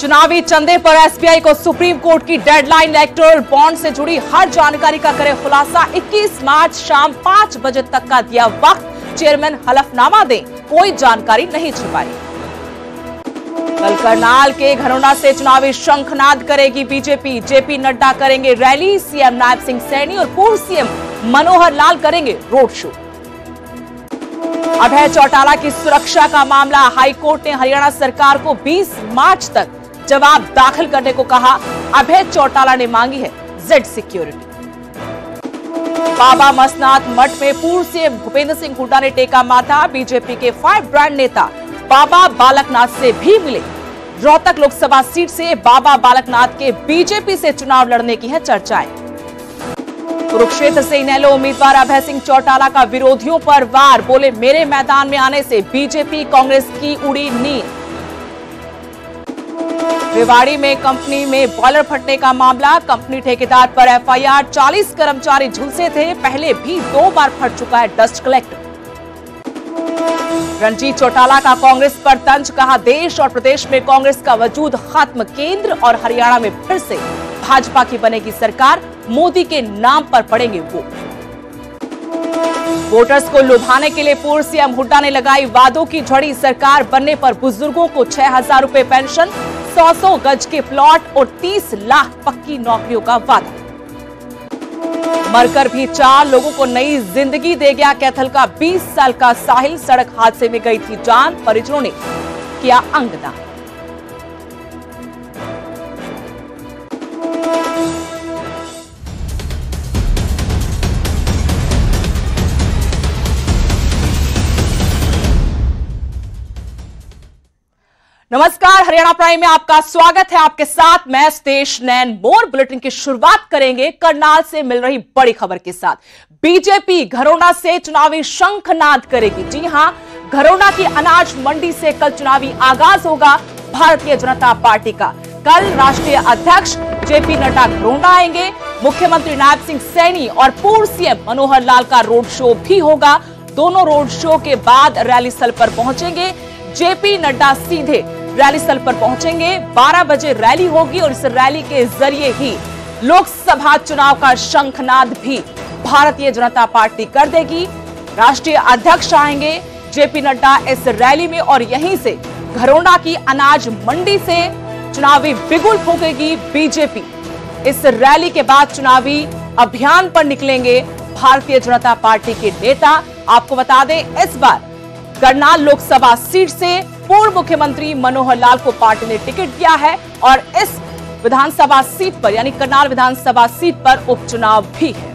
चुनावी चंदे पर एसबीआई को सुप्रीम कोर्ट की डेडलाइन। इलेक्टोरल बॉन्ड से जुड़ी हर जानकारी का करे खुलासा। 21 मार्च शाम 5 बजे तक का दिया वक्त। चेयरमैन हलफनामा दें, कोई जानकारी नहीं छिपाई। कल करनाल के घरौना से चुनावी शंखनाद करेगी बीजेपी। जेपी नड्डा करेंगे रैली। सीएम नायब सिंह सैनी और पूर्व सीएम मनोहर लाल करेंगे रोड शो। अभय चौटाला की सुरक्षा का मामला। हाईकोर्ट ने हरियाणा सरकार को 20 मार्च तक जवाब दाखिल करने को कहा। अभय चौटाला ने मांगी है जेड सिक्योरिटी। बाबा मसनाथ मठ में पूर्व सीएम भूपेंद्र सिंह हुड्डा ने टेका माथा। बीजेपी के 5 ब्रांड नेता बाबा बालकनाथ से भी मिले। रोहतक लोकसभा सीट से बाबा बालकनाथ के बीजेपी से चुनाव लड़ने की है चर्चाएं। कुरुक्षेत्र से इनेलो उम्मीदवार अभय सिंह चौटाला का विरोधियों पर वार। बोले, मेरे मैदान में आने से बीजेपी कांग्रेस की उड़ी नींद। रेवाड़ी में कंपनी में बॉयलर फटने का मामला। कंपनी ठेकेदार पर एफआईआर। 40 कर्मचारी झुलसे थे। पहले भी 2 बार फट चुका है डस्ट कलेक्टर। रणजीत चौटाला का कांग्रेस पर तंज। कहा, देश और प्रदेश में कांग्रेस का वजूद खत्म। केंद्र और हरियाणा में फिर से भाजपा की बनेगी सरकार। मोदी के नाम पर पड़ेंगे वोट। वोटर्स को लुभाने के लिए पूर्व सीएम हुड्डा ने लगाई वादों की झड़ी। सरकार बनने पर बुजुर्गों को 6,000 रुपए पेंशन, 100 गज के प्लॉट और 30 लाख पक्की नौकरियों का वादा। मरकर भी 4 लोगों को नई जिंदगी दे गया कैथल का 20 साल का साहिल। सड़क हादसे में गई थी जान। परिजनों ने किया अंगदान। नमस्कार, हरियाणा प्राइम में आपका स्वागत है। आपके साथ मैं सुदेश नैन मोर। बुलेटिन की शुरुआत करेंगे करनाल से मिल रही बड़ी खबर के साथ। बीजेपी घरौना से चुनावी शंखनाद करेगी। जी हां, घरौना की अनाज मंडी से कल चुनावी आगाज होगा भारतीय जनता पार्टी का। कल राष्ट्रीय अध्यक्ष जेपी नड्डा घरौना आएंगे। मुख्यमंत्री नायब सिंह सैनी और पूर्व सीएम मनोहर लाल का रोड शो भी होगा। दोनों रोड शो के बाद रैली स्थल पर पहुंचेंगे। जेपी नड्डा सीधे रैली स्थल पर पहुंचेंगे। 12 बजे रैली होगी और इस रैली के जरिए ही लोकसभा चुनाव का शंखनाद भी भारतीय जनता पार्टी कर देगी। राष्ट्रीय अध्यक्ष आएंगे जेपी नड्डा इस रैली में और यहीं से घरौना की अनाज मंडी से चुनावी बिगुल फूंकेगी बीजेपी। इस रैली के बाद चुनावी अभियान पर निकलेंगे भारतीय जनता पार्टी के नेता। आपको बता दें, इस बार करनाल लोकसभा सीट से पूर्व मुख्यमंत्री मनोहर लाल को पार्टी ने टिकट दिया है और इस विधानसभा सीट पर यानी करनाल विधानसभा सीट पर उपचुनाव भी है।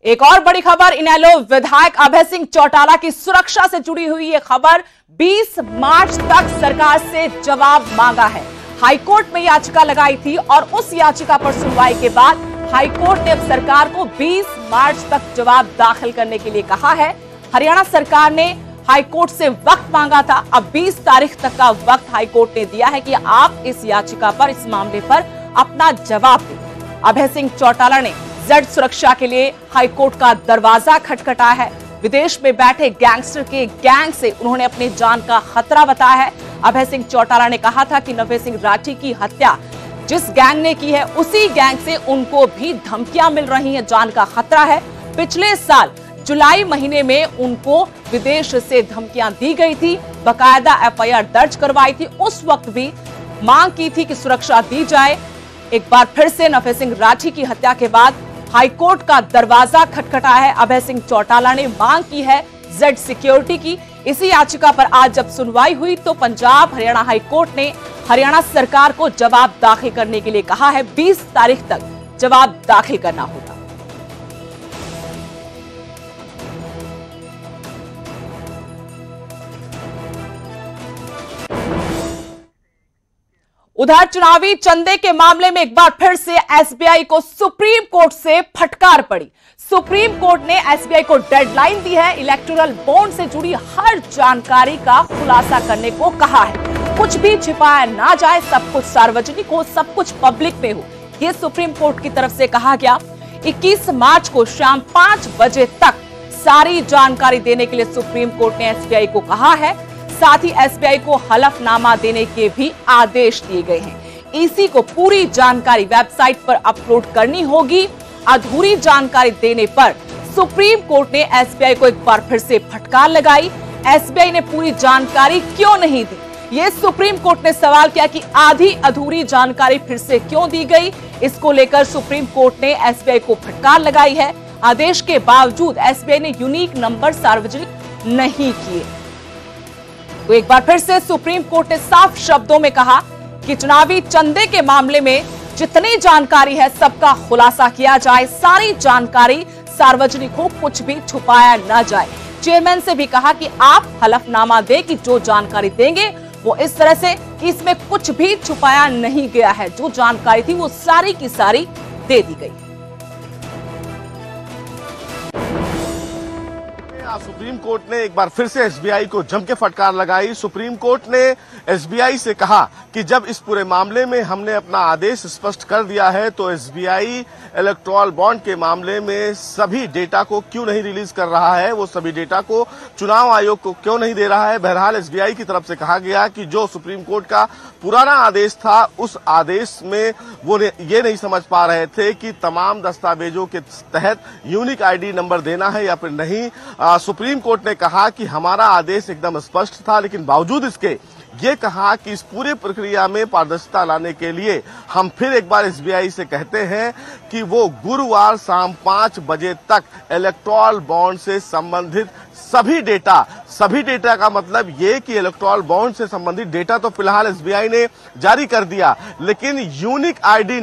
एक और बड़ी खबर, इनेलो विधायक अभय सिंह चौटाला की सुरक्षा से जुड़ी हुई ये खबर। 20 मार्च तक सरकार से जवाब मांगा है। हाईकोर्ट में याचिका लगाई थी और उस याचिका पर सुनवाई के बाद हाईकोर्ट ने अब सरकार को 20 मार्च तक जवाब दाखिल करने के लिए कहा है। हरियाणा सरकार ने हाईकोर्ट से वक्त मांगा था। अब 20 तारीख तक का वक्त हाईकोर्ट ने दिया है कि आप इस याचिका पर, इस मामले पर अपना जवाब दें। अभय सिंह चौटाला ने जेड सुरक्षा के लिए हाईकोर्ट का दरवाजा खटखटाया है। विदेश में बैठे गैंगस्टर के गैंग से उन्होंने अपनी जान का खतरा बताया है। अभय सिंह चौटाला ने कहा था कि नवे सिंह राठी की हत्या जिस गैंग ने की है उसी गैंग से उनको भी धमकियां मिल रही हैं, जान का खतरा है। पिछले साल जुलाई महीने में उनको विदेश से धमकियां दी गई थी। बाकायदा एफआईआर दर्ज करवाई थी। उस वक्त भी मांग की थी कि सुरक्षा दी जाए। एक बार फिर से नवे सिंह राठी की हत्या के बाद हाईकोर्ट का दरवाजा खटखटाया है। अभय सिंह चौटाला ने मांग की है जेड सिक्योरिटी की। इसी याचिका पर आज जब सुनवाई हुई तो पंजाब हरियाणा हाईकोर्ट ने हरियाणा सरकार को जवाब दाखिल करने के लिए कहा है। 20 तारीख तक जवाब दाखिल करना होगा। उधर चुनावी चंदे के मामले में एक बार फिर से एसबीआई को सुप्रीम कोर्ट से फटकार पड़ी। सुप्रीम कोर्ट ने एसबीआई को डेडलाइन दी है। इलेक्टोरल बॉन्ड से जुड़ी हर जानकारी का खुलासा करने को कहा है। कुछ भी छिपाया ना जाए, सब कुछ सार्वजनिक हो, सब कुछ पब्लिक में हो, ये सुप्रीम कोर्ट की तरफ से कहा गया। 21 मार्च को शाम 5 बजे तक सारी जानकारी देने के लिए सुप्रीम कोर्ट ने एसबीआई को कहा है। साथ ही एसबीआई को हलफनामा देने के भी आदेश दिए गए हैं। ईसी को पूरी जानकारी वेबसाइट पर अपलोड करनी होगी। अधूरी जानकारी देने पर सुप्रीम कोर्ट ने एसबीआई को एक बार फिर से फटकार लगाई। एसबीआई ने पूरी जानकारी क्यों नहीं दी, ये सुप्रीम कोर्ट ने सवाल किया कि आधी अधूरी जानकारी फिर से क्यों दी गई। इसको लेकर सुप्रीम कोर्ट ने एसबीआई को फटकार लगाई है। आदेश के बावजूद एसबीआई ने यूनिक नंबर सार्वजनिक नहीं किए। तो एक बार फिर से सुप्रीम कोर्ट ने साफ शब्दों में कहा कि चुनावी चंदे के मामले में जितनी जानकारी है सबका खुलासा किया जाए, सारी जानकारी सार्वजनिक हो, कुछ भी छुपाया न जाए। चेयरमैन से भी कहा कि आप हलफनामा दें कि जो जानकारी देंगे वो इस तरह से कि इसमें कुछ भी छुपाया नहीं गया है, जो जानकारी थी वो सारी की सारी दे दी गई। सुप्रीम कोर्ट ने एक बार फिर से एसबीआई को जम के फटकार लगाई। सुप्रीम कोर्ट ने एसबीआई से कहा कि जब इस पूरे मामले में हमने अपना आदेश स्पष्ट कर दिया है तो एसबीआई इलेक्टोरल बॉन्ड के मामले में सभी डेटा को क्यों नहीं रिलीज कर रहा है, वो सभी डेटा को चुनाव आयोग को क्यों नहीं दे रहा है। बहरहाल एसबीआई की तरफ से कहा गया कि जो सुप्रीम कोर्ट का पुराना आदेश था उस आदेश में वो ये नहीं समझ पा रहे थे कि तमाम दस्तावेजों के तहत यूनिक आईडी नंबर देना है या फिर नहीं। सुप्रीम कोर्ट ने कहा कि हमारा आदेश एकदम स्पष्ट था, लेकिन बावजूद इसके ये कहा कि इस पूरी प्रक्रिया में पारदर्शिता लाने के लिए हम फिर एक बार एसबीआई से कहते हैं कि वो गुरुवार शाम 5 बजे तक इलेक्टोरल बॉन्ड से संबंधित सभी डेटा का मतलब ये कि इलेक्टोरल बॉन्ड से संबंधित डेटा तो फिलहाल एसबीआई ने जारी कर दिया, लेकिन यूनिक आईडी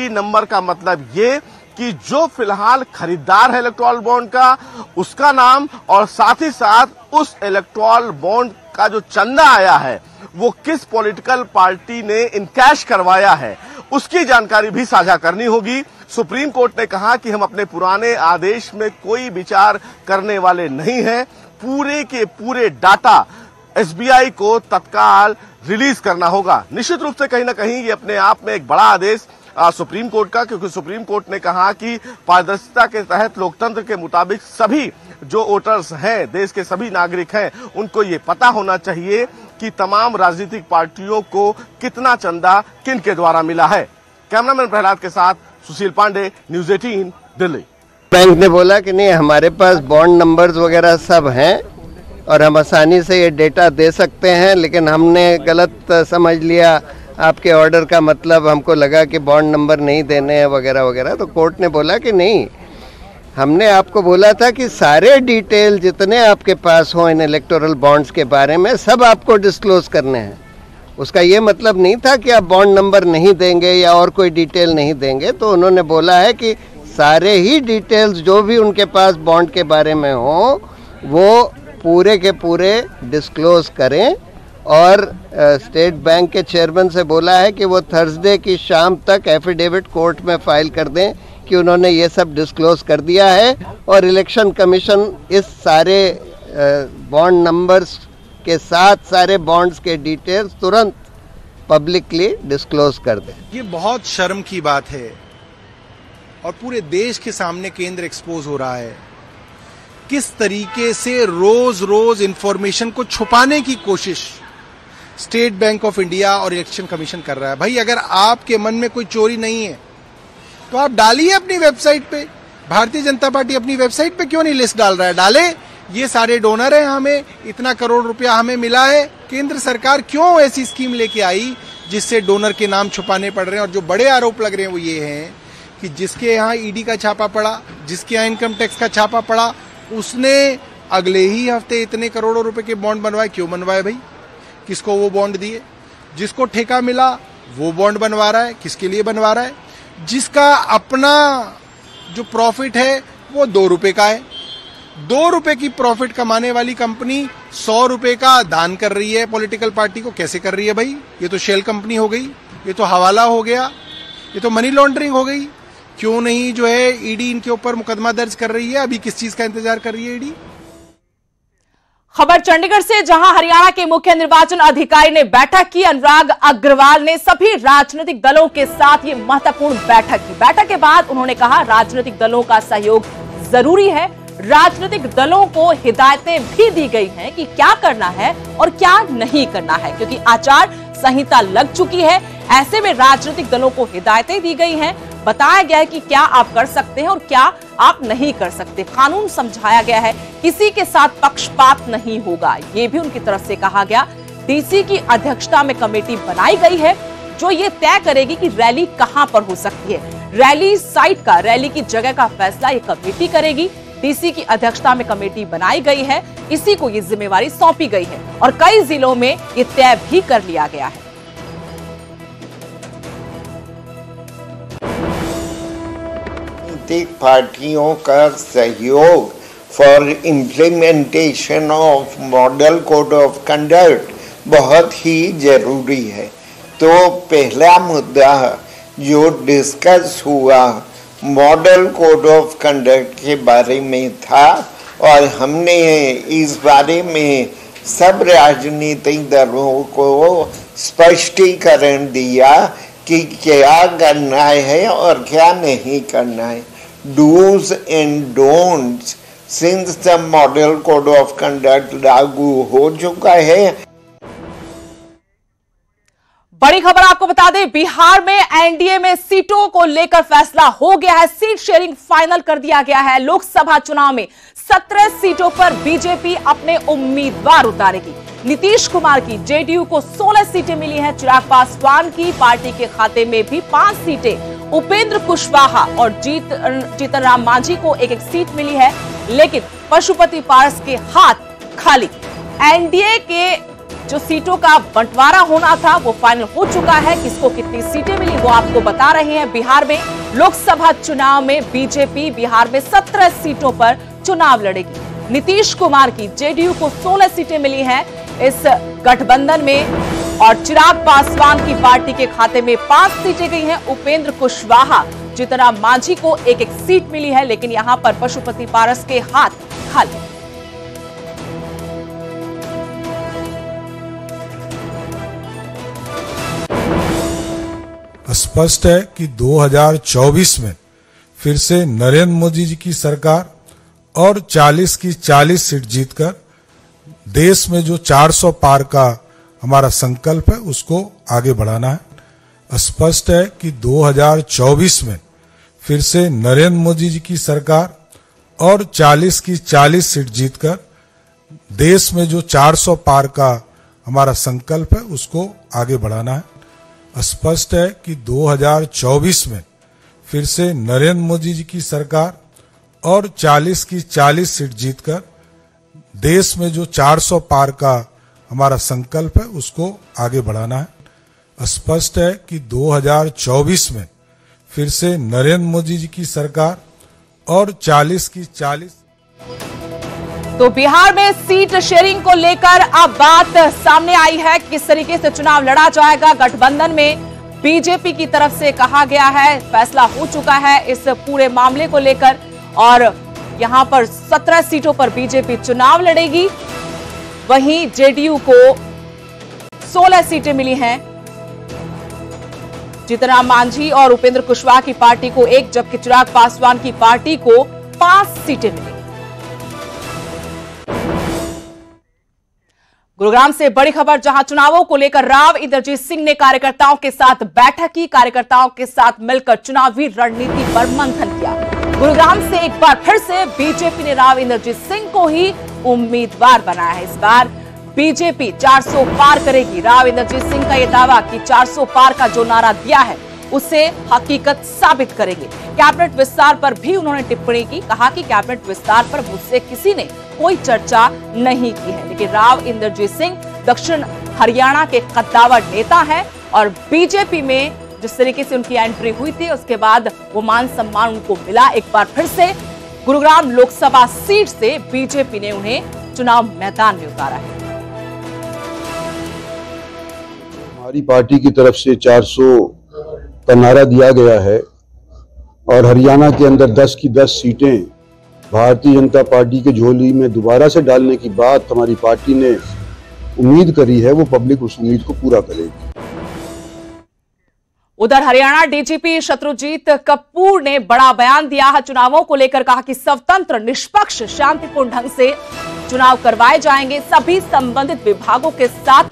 नंबर का मतलब ये कि जो फिलहाल खरीदार है इलेक्टोरल बॉन्ड का, उसका नाम और साथ ही साथ उस इलेक्टोरल बॉन्ड का जो चंदा आया है वो किस पॉलिटिकल पार्टी ने इनकैश करवाया है, उसकी जानकारी भी साझा करनी होगी। सुप्रीम कोर्ट ने कहा कि हम अपने पुराने आदेश में कोई विचार करने वाले नहीं हैं। पूरे के पूरे डाटा एसबीआई को तत्काल रिलीज करना होगा। निश्चित रूप से कहीं ना कहीं ये अपने आप में एक बड़ा आदेश सुप्रीम कोर्ट का, क्योंकि सुप्रीम कोर्ट ने कहा कि पारदर्शिता के तहत लोकतंत्र के मुताबिक सभी जो वोटर्स हैं, देश के सभी नागरिक हैं, उनको ये पता होना चाहिए कि तमाम राजनीतिक पार्टियों को कितना चंदा किन के द्वारा मिला है। कैमरामैन प्रहलाद के साथ सुशील पांडे, न्यूज 18 दिल्ली। बैंक ने बोला कि नहीं, हमारे पास बॉन्ड नंबर्स वगैरह सब हैं और हम आसानी से ये डेटा दे सकते हैं, लेकिन हमने गलत समझ लिया आपके ऑर्डर का मतलब, हमको लगा कि बॉन्ड नंबर नहीं देने हैं वगैरह वगैरह। तो कोर्ट ने बोला कि नहीं, हमने आपको बोला था कि सारे डिटेल जितने आपके पास हो इन इलेक्टोरल बॉन्ड्स के बारे में सब आपको डिस्क्लोज करने हैं। उसका ये मतलब नहीं था कि आप बॉन्ड नंबर नहीं देंगे या और कोई डिटेल नहीं देंगे। तो उन्होंने बोला है कि सारे ही डिटेल्स जो भी उनके पास बॉन्ड के बारे में हो वो पूरे के पूरे डिस्क्लोज करें। और स्टेट बैंक के चेयरमैन से बोला है कि वो थर्सडे की शाम तक एफिडेविट कोर्ट में फाइल कर दें कि उन्होंने ये सब डिस्क्लोज कर दिया है और इलेक्शन कमीशन इस सारे बॉन्ड नंबर्स के साथ सारे बॉन्ड्स के डिटेल्स तुरंत पब्लिकली डिस्क्लोज कर दें। ये बहुत शर्म की बात है और पूरे देश के सामने केंद्र एक्सपोज हो रहा है। किस तरीके से रोज रोज इंफॉर्मेशन को छुपाने की कोशिश स्टेट बैंक ऑफ इंडिया और इलेक्शन कमीशन कर रहा है। भाई, अगर आपके मन में कोई चोरी नहीं है तो आप डालिए अपनी वेबसाइट पे। भारतीय जनता पार्टी अपनी वेबसाइट पे क्यों नहीं लिस्ट डाल रहा है? डाले, ये सारे डोनर हैं, हमें इतना करोड़ रुपया हमें मिला है। केंद्र सरकार क्यों ऐसी स्कीम लेके आई जिससे डोनर के नाम छुपाने पड़ रहे हैं? और जो बड़े आरोप लग रहे हैं वो ये हैं कि जिसके यहाँ ईडी का छापा पड़ा, जिसके यहाँ इनकम टैक्स का छापा पड़ा, उसने अगले ही हफ्ते इतने करोड़ों रुपए के बॉन्ड बनवाए। क्यों बनवाए भाई? किसको वो बॉन्ड दिए? जिसको ठेका मिला वो बॉन्ड बनवा रहा है, किसके लिए बनवा रहा है? जिसका अपना जो प्रॉफिट है वो 2 रुपए का है। 2 रुपए की प्रॉफिट कमाने वाली कंपनी 100 रुपए का दान कर रही है पॉलिटिकल पार्टी को। कैसे कर रही है भाई? ये तो शेल कंपनी हो गई, ये तो हवाला हो गया, ये तो मनी लॉन्ड्रिंग हो गई। क्यों नहीं जो है ईडी इनके ऊपर मुकदमा दर्ज कर रही है? अभी किस चीज का इंतजार कर रही है ईडी? खबर चंडीगढ़ से, जहां हरियाणा के मुख्य निर्वाचन अधिकारी ने बैठक की। अनुराग अग्रवाल ने सभी राजनीतिक दलों के साथ ये महत्वपूर्ण बैठक की। बैठक के बाद उन्होंने कहा, राजनीतिक दलों का सहयोग जरूरी है। राजनीतिक दलों को हिदायतें भी दी गई हैं कि क्या करना है और क्या नहीं करना है, क्योंकि आचार संहिता लग चुकी है। ऐसे में राजनीतिक दलों को हिदायतें दी गई हैं, बताया गया है कि क्या आप कर सकते हैं और क्या आप नहीं कर सकते। कानून समझाया गया है, किसी के साथ पक्षपात नहीं होगा, ये भी उनकी तरफ से कहा गया। डीसी की अध्यक्षता में कमेटी बनाई गई है जो ये तय करेगी कि रैली कहां पर हो सकती है। रैली साइट का, रैली की जगह का फैसला ये कमेटी करेगी। डीसी की अध्यक्षता में कमेटी बनाई गई है, इसी को ये जिम्मेवारी सौंपी गई है और कई जिलों में ये तय भी कर लिया गया है। राजनीतिक पार्टियों का सहयोग for implementation of model code of conduct बहुत ही जरूरी है। तो पहला मुद्दा जो डिस्कस हुआ मॉडल कोड ऑफ कंडक्ट के बारे में था और हमने इस बारे में सब राजनीतिक दलों को स्पष्टीकरण दिया कि क्या करना है और क्या नहीं करना है। Dos and don'ts since the model code of conduct लागू हो चुका है। बड़ी खबर आपको बता दें, बिहार में एनडीए में सीटों को लेकर फैसला हो गया है। सीट शेयरिंग फाइनल कर दिया गया है। लोकसभा चुनाव में 17 सीटों पर बीजेपी अपने उम्मीदवार उतारेगी। नीतीश कुमार की जेडीयू को 16 सीटें मिली हैं। चिराग पासवान की पार्टी के खाते में भी 5 सीटें। उपेंद्र कुशवाहा और जीतन राम मांझी को एक सीट मिली है, लेकिन पशुपति पारस के हाथ खाली। एनडीए के जो सीटों का बंटवारा होना था वो फाइनल हो चुका है। किसको कितनी सीटें मिली वो आपको बता रहे हैं। बिहार में लोकसभा चुनाव में बीजेपी बिहार में 17 सीटों पर चुनाव लड़ेगी। नीतीश कुमार की जेडीयू को 16 सीटें मिली हैं इस गठबंधन में और चिराग पासवान की पार्टी के खाते में 5 सीटें गई हैं। उपेंद्र कुशवाहा, जीतन राम मांझी को एक सीट मिली है, लेकिन यहां पर पशुपति पारस के हाथ खाली। स्पष्ट है कि 2024 में फिर से नरेंद्र मोदी जी की सरकार और 40 की 40 सीट जीतकर देश में जो 400 पार का हमारा संकल्प है उसको आगे बढ़ाना है। स्पष्ट है कि 2024 में फिर से नरेंद्र मोदी जी की सरकार और 40 की 40 सीट जीतकर देश में जो 400 पार का हमारा संकल्प है उसको आगे बढ़ाना है। स्पष्ट है कि 2024 में फिर से नरेंद्र मोदी जी की सरकार और 40 की 40 सीट जीतकर देश में जो 400 पार का हमारा संकल्प है उसको आगे बढ़ाना है। स्पष्ट है कि 2024 में फिर से नरेंद्र मोदी जी की सरकार और 40 की 40। तो बिहार में सीट शेयरिंग को लेकर अब बात सामने आई है, किस तरीके से चुनाव लड़ा जाएगा। गठबंधन में बीजेपी की तरफ से कहा गया है, फैसला हो चुका है इस पूरे मामले को लेकर और यहां पर 17 सीटों पर बीजेपी चुनाव लड़ेगी। वहीं जेडीयू को 16 सीटें मिली हैं। जीतन राम मांझी और उपेंद्र कुशवाहा की पार्टी को 1, जबकि चिराग पासवान की पार्टी को 5 सीटें मिली। गुरुग्राम से बड़ी खबर, जहां चुनावों को लेकर राव इंद्रजीत सिंह ने कार्यकर्ताओं के साथ बैठक की। कार्यकर्ताओं के साथ मिलकर चुनावी रणनीति पर मंथन किया। गुरुग्राम से एक बार फिर से बीजेपी ने राव इंद्रजीत सिंह को ही उम्मीदवार बनाया है। इस बार बीजेपी 400 पार करेगी। राव इंद्रजीत सिंह का यह दावा कि 400 पार का जो नारा दिया है उसे हकीकत साबित करेंगे। कैबिनेट विस्तार पर भी उन्होंने टिप्पणी की, कहा कि कैबिनेट विस्तार पर मुझसे किसी ने कोई चर्चा नहीं की है, लेकिन राव इंद्रजीत सिंह दक्षिण हरियाणा के कद्दावर नेता हैं और बीजेपी में जिस तरीके से उनकी एंट्री हुई थी उसके बाद वो मान सम्मान उनको मिला। एक बार फिर से गुरुग्राम लोकसभा सीट से बीजेपी ने उन्हें चुनाव मैदान में उतारा है। हमारी पार्टी की तरफ से 400 का नारा दिया गया है और हरियाणा के अंदर 10 की 10 सीटें भारतीय जनता पार्टी के झोली में दोबारा से डालने की बात हमारी पार्टी ने उम्मीद करी है, वो पब्लिक उस उम्मीद को पूरा करेगी। उधर हरियाणा डीजीपी शत्रुजीत कपूर ने बड़ा बयान दिया है चुनावों को लेकर। कहा कि स्वतंत्र, निष्पक्ष, शांतिपूर्ण ढंग से चुनाव करवाए जाएंगे। सभी संबंधित विभागों के साथ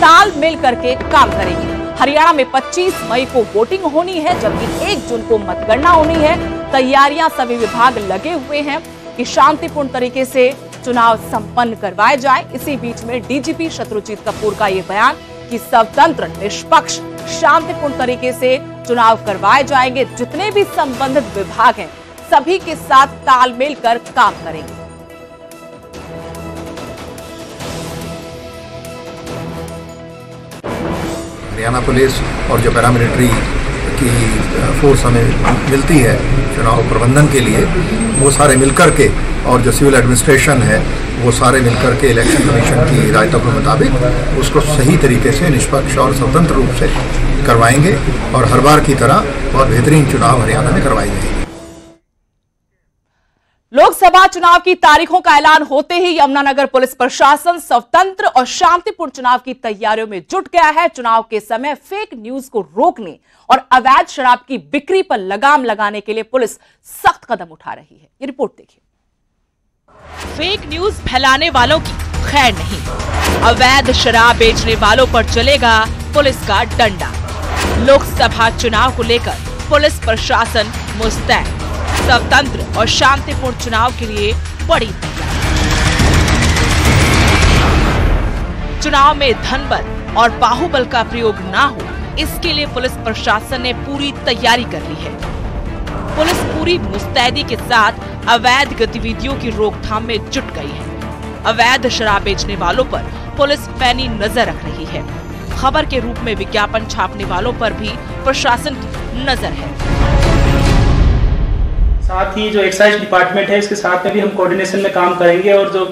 तालमेल करके काम करेंगे। हरियाणा में 25 मई को वोटिंग होनी है, जबकि 1 जून को मतगणना होनी है। तैयारियां सभी विभाग लगे हुए हैं कि शांतिपूर्ण तरीके से चुनाव संपन्न करवाए जाए। इसी बीच में डीजीपी शत्रुजीत कपूर का यह बयान कि स्वतंत्र, निष्पक्ष, शांतिपूर्ण तरीके से चुनाव करवाए जाएंगे। जितने भी संबंधित विभाग हैं सभी के साथ तालमेल कर काम करेंगे। हरियाणा पुलिस और जो पैरामिलिट्री की फोर्स हमें मिलती है चुनाव प्रबंधन के लिए, वो सारे मिलकर के, और जो सिविल एडमिनिस्ट्रेशन है वो सारे मिलकर के इलेक्शन कमीशन की हिदायतों के मुताबिक उसको सही तरीके से निष्पक्ष और स्वतंत्र रूप से करवाएंगे और हर बार की तरह बहुत बेहतरीन चुनाव हरियाणा में करवाए जाएंगे। लोकसभा चुनाव की तारीखों का ऐलान होते ही यमुनानगर पुलिस प्रशासन स्वतंत्र और शांतिपूर्ण चुनाव की तैयारियों में जुट गया है। चुनाव के समय फेक न्यूज को रोकने और अवैध शराब की बिक्री पर लगाम लगाने के लिए पुलिस सख्त कदम उठा रही है। ये रिपोर्ट देखिए। फेक न्यूज फैलाने वालों की खैर नहीं, अवैध शराब बेचने वालों पर चलेगा पुलिस का डंडा। लोकसभा चुनाव को लेकर पुलिस प्रशासन मुस्तैद, स्वतंत्र और शांतिपूर्ण चुनाव के लिए बड़ी तैयारी। चुनाव में धनबल और बाहुबल का प्रयोग ना हो, इसके लिए पुलिस प्रशासन ने पूरी तैयारी कर ली है। पुलिस पूरी मुस्तैदी के साथ अवैध गतिविधियों की रोकथाम में जुट गई है। अवैध शराब बेचने वालों पर पुलिस पैनी नजर रख रही है। खबर के रूप में विज्ञापन छापने वालों पर भी प्रशासन की नजर है। साथ ही जो एक्साइज डिपार्टमेंट है इसके साथ में भी हम कोऑर्डिनेशन में काम करेंगे और जो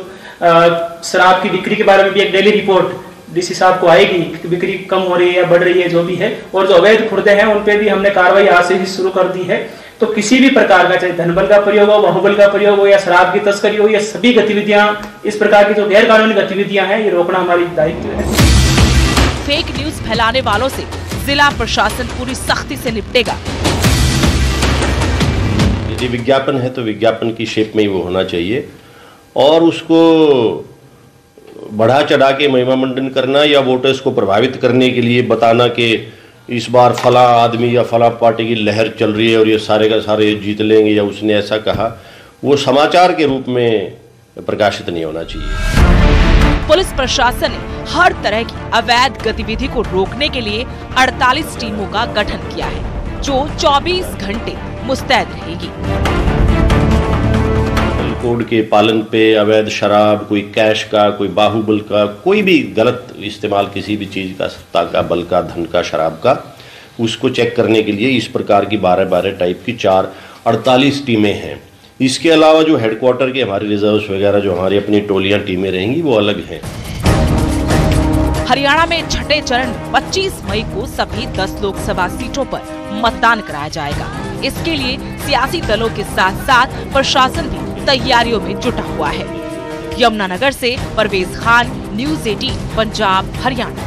शराब की बिक्री के बारे में भी एक डेली रिपोर्ट डीसी साहब को आएगी कि बिक्री कम हो रही है या बढ़ रही है, जो भी है। और जो अवैध खुर्दे हैं उन पे भी हमने कार्रवाई आज से ही शुरू कर दी है। तो किसी भी प्रकार का, चाहे धनबल का प्रयोग हो, बाहुबल का प्रयोग हो या शराब की तस्करी हो, या सभी गतिविधियां, इस प्रकार की जो गैर कानूनी गतिविधियां हैं, ये रोकना हमारी दायित्व है। फेक न्यूज फैलाने वालों से जिला प्रशासन पूरी सख्ती से निपटेगा। यदि विज्ञापन है तो विज्ञापन की शेप में ही वो होना चाहिए, और उसको बढ़ा चढ़ा के महिमा मंडन करना या वोटर्स को प्रभावित करने के लिए बताना कि इस बार फला आदमी या फला पार्टी की लहर चल रही है और ये सारे का सारे जीत लेंगे या उसने ऐसा कहा, वो समाचार के रूप में प्रकाशित नहीं होना चाहिए। पुलिस प्रशासन ने हर तरह की अवैध गतिविधि को रोकने के लिए 48 टीमों का गठन किया है, जो 24 घंटे मुस्तैद रहेगी। कोड के पालन पे अवैध शराब, कोई कैश का, कोई बाहुबल का, कोई भी गलत इस्तेमाल किसी भी चीज का, सत्ता का, बल का, धन का, शराब का, उसको चेक करने के लिए इस प्रकार की 12-12 टाइप की 48 टीमें हैं। इसके अलावा जो हेडक्वार्टर के हमारे रिजर्व्स वगैरह जो हमारी अपनी टोलियां टीमें रहेंगी वो अलग हैं। हरियाणा में छठे चरण 25 मई को सभी 10 लोकसभा सीटों पर मतदान कराया जाएगा। इसके लिए सियासी दलों के साथ साथ प्रशासन भी तैयारियों में जुटा हुआ है। यमुनानगर से परवेज खान, न्यूज़ 18 पंजाब हरियाणा।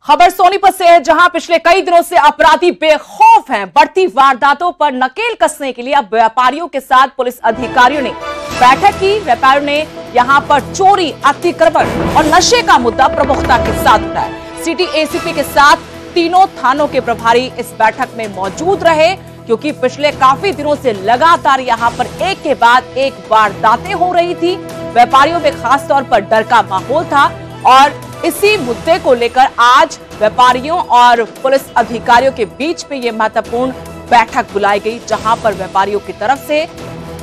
खबर सोनीपत से है, जहां पिछले कई दिनों से अपराधी बेखौफ हैं। बढ़ती वारदातों पर नकेल कसने के लिए अब व्यापारियों के साथ पुलिस अधिकारियों ने बैठक की। व्यापारियों ने यहां पर चोरी, अतिक्रमण और नशे का मुद्दा प्रमुखता के साथ उठाया। सिटी एसीपी के साथ तीनों थानों के प्रभारी इस बैठक में मौजूद रहे, क्योंकि पिछले काफी दिनों से लगातार यहां पर एक के बाद एक वारदातें हो रही थी। व्यापारियों में खास तौर पर डर का माहौल था और इसी मुद्दे को लेकर आज व्यापारियों और पुलिस अधिकारियों के बीच में यह महत्वपूर्ण बैठक बुलाई गई, जहां पर व्यापारियों की तरफ से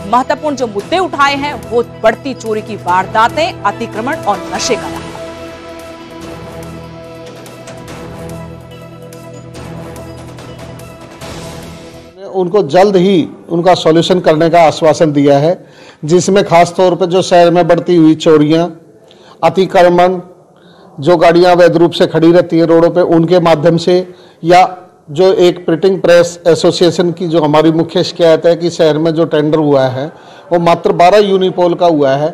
महत्वपूर्ण जो मुद्दे उठाए हैं वो बढ़ती चोरी की वारदातें, अतिक्रमण और नशे का रहा। उनको जल्द ही उनका सॉल्यूशन करने का आश्वासन दिया है, जिसमें खास तौर पर जो शहर में बढ़ती हुई चोरियां, अतिक्रमण, जो गाड़ियां अवैध रूप से खड़ी रहती है रोडों पे, उनके माध्यम से या जो एक प्रिंटिंग प्रेस एसोसिएशन की जो हमारी मुख्य शिकायत है कि शहर में जो टेंडर हुआ है वो मात्र 12 यूनिपोल का हुआ है,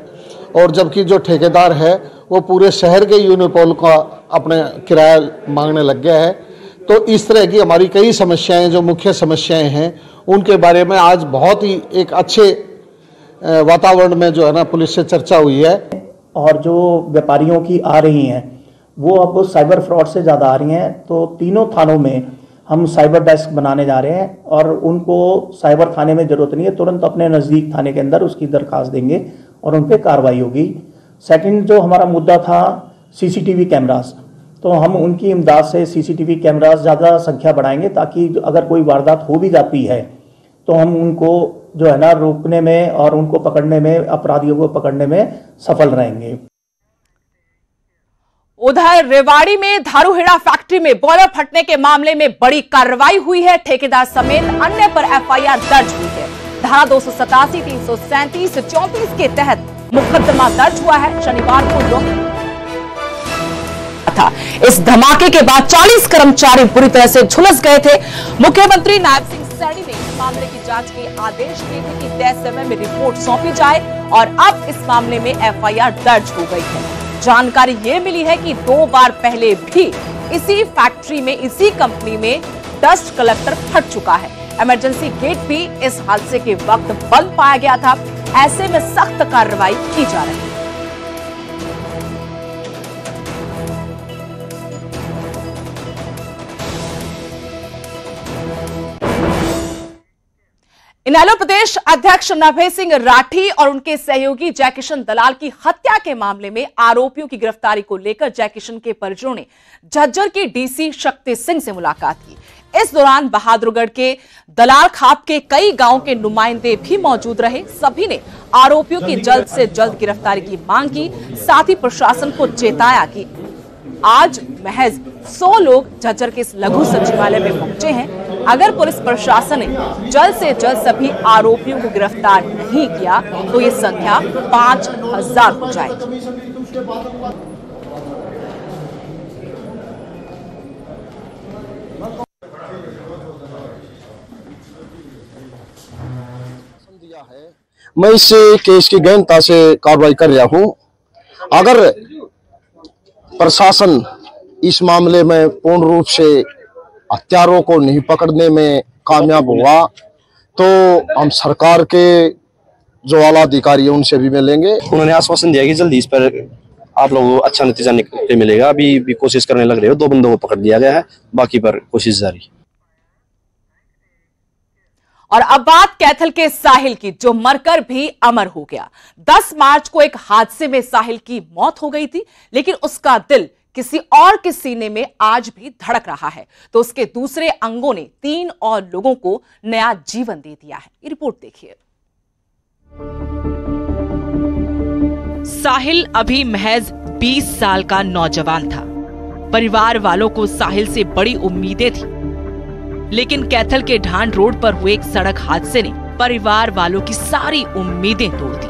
और जबकि जो ठेकेदार है वो पूरे शहर के यूनिपोल का अपने किराया मांगने लग गया है। तो इस तरह की हमारी कई समस्याएं, जो मुख्य समस्याएं हैं, उनके बारे में आज बहुत ही एक अच्छे वातावरण में जो है ना पुलिस से चर्चा हुई है। और जो व्यापारियों की आ रही हैं वो अब साइबर फ्रॉड से ज़्यादा आ रही हैं, तो तीनों थानों में हम साइबर डेस्क बनाने जा रहे हैं और उनको साइबर थाने में ज़रूरत नहीं है, तुरंत अपने नज़दीक थाने के अंदर उसकी दरखास्त देंगे और उन पर कार्रवाई होगी। सेकंड जो हमारा मुद्दा था सीसीटीवी कैमरास, तो हम उनकी इमदाद से सीसीटीवी कैमरास ज़्यादा संख्या बढ़ाएंगे ताकि अगर कोई वारदात हो भी जाती है तो हम उनको जो है ना रोकने में और उनको पकड़ने में, अपराधियों को पकड़ने में सफल रहेंगे। उधर रेवाड़ी में धारूहेड़ा फैक्ट्री में बॉयलर फटने के मामले में बड़ी कार्रवाई हुई है। ठेकेदार समेत अन्य पर एफआईआर दर्ज हुई है। धारा 287, 337, 34 के तहत मुकदमा दर्ज हुआ है। शनिवार को था। इस धमाके के बाद 40 कर्मचारी बुरी तरह से झुलस गए थे। मुख्यमंत्री नायब सिंह सैनी ने इस मामले की जांच के आदेश दिए थे कि तय समय में रिपोर्ट सौंपी जाए और अब इस मामले में एफआईआर दर्ज हो गई है। जानकारी ये मिली है कि 2 बार पहले भी इसी फैक्ट्री में, इसी कंपनी में डस्ट कलेक्टर फट चुका है। इमरजेंसी गेट भी इस हादसे के वक्त बंद पाया गया था। ऐसे में सख्त कार्रवाई की जा रही है। इनेलो प्रदेश अध्यक्ष नभे सिंह राठी और उनके सहयोगी जयकिशन दलाल की हत्या के मामले में आरोपियों की गिरफ्तारी को लेकर जयकिशन के परिजनों ने झज्जर की डीसी शक्ति सिंह से मुलाकात की। इस दौरान बहादुरगढ़ के दलाल खाप के कई गांव के नुमाइंदे भी मौजूद रहे। सभी ने आरोपियों की जल्द से जल्द गिरफ्तारी की मांग की। साथ ही प्रशासन को चेताया कि आज महज 100 लोग झज्जर के इस लघु सचिवालय में पहुंचे हैं। अगर पुलिस प्रशासन ने जल्द से जल्द सभी आरोपियों को गिरफ्तार नहीं किया तो ये संख्या 5000 हो जाएगी। मैं इस केस की गहनता से कार्रवाई कर रहा हूं। अगर प्रशासन इस मामले में पूर्ण रूप से हत्यारों को नहीं पकड़ने में कामयाब हुआ तो हम सरकार के जो आला अधिकारी है उनसे भी मिलेंगे। उन्होंने आश्वासन दिया कि जल्दी इस पर आप लोगों को अच्छा नतीजा निकलने मिलेगा। अभी भी कोशिश करने लग रहे हो, 2 बंदों को पकड़ लिया गया है, बाकी पर कोशिश जारी। और अब बात कैथल के साहिल की, जो मरकर भी अमर हो गया। 10 मार्च को एक हादसे में साहिल की मौत हो गई थी, लेकिन उसका दिल किसी और के सीने में आज भी धड़क रहा है। तो उसके दूसरे अंगों ने 3 और लोगों को नया जीवन दे दिया है। ये रिपोर्ट देखिए। साहिल अभी महज 20 साल का नौजवान था। परिवार वालों को साहिल से बड़ी उम्मीदें थी, लेकिन कैथल के ढांड रोड पर हुए एक सड़क हादसे ने परिवार वालों की सारी उम्मीदें तोड़ दी।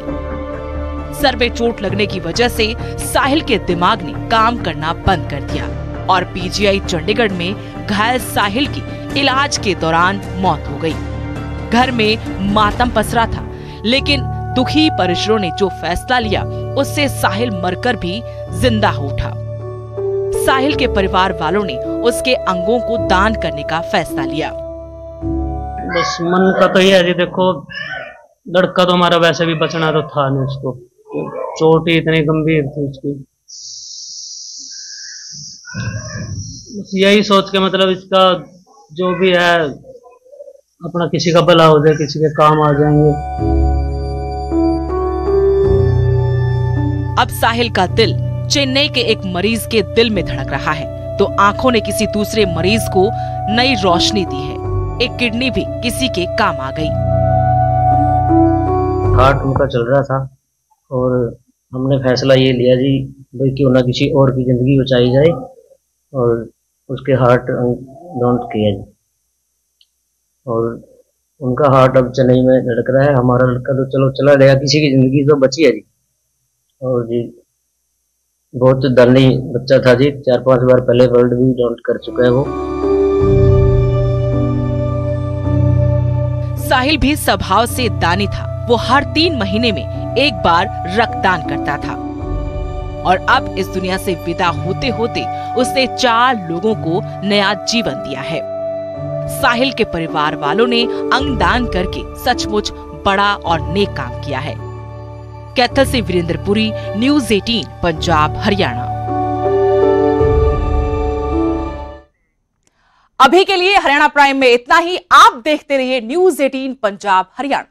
सर में चोट लगने की वजह से साहिल के दिमाग ने काम करना बंद कर दिया और पीजीआई चंडीगढ़ में घायल साहिल की इलाज के दौरान मौत हो गई। घर में मातम पसरा था, लेकिन दुखी परिजनों ने जो फैसला लिया उससे साहिल मरकर भी जिंदा हो उठा। साहिल के परिवार वालों ने उसके अंगों को दान करने का फैसला लिया। बस मन का तो ये है जी, देखो लड़का तो हमारा वैसे भी बचना तो था नहीं, उसको चोट ही इतनी गंभीर थी उसकी। बस यही सोच के मतलब इसका जो भी है अपना किसी का भला हो जाए, किसी के काम आ जाएंगे। अब साहिल का दिल चेन्नई के एक मरीज के दिल में धड़क रहा है, तो आंखों ने किसी दूसरे मरीज को नई रोशनी दी है। एक किडनी भी किसी के काम आ गई। हार्ट उनका चल रहा था और हमने फैसला ये लिया जी भाई क्यों ना किसी और की जिंदगी बचाई जाए, और उसके हार्ट डोनेट किया जी। और उनका हार्ट अब चेन्नई में धड़क रहा है। हमारा लड़का तो चलो चला गया, किसी की जिंदगी तो बची है जी। और जी बहुत धनी बच्चा था जी, 4-5 बार पहले वर्ल्ड भी डोनेट कर चुका है वो। साहिल भी स्वभाव से दानी था। वो हर 3 महीने में एक बार रक्तदान करता था और अब इस दुनिया से विदा होते होते उसने 4 लोगों को नया जीवन दिया है। साहिल के परिवार वालों ने अंगदान करके सचमुच बड़ा और नेक काम किया है। कैथल से वीरेंद्र पुरी, न्यूज़ 18 पंजाब हरियाणा। अभी के लिए हरियाणा प्राइम में इतना ही। आप देखते रहिए न्यूज़ 18 पंजाब हरियाणा।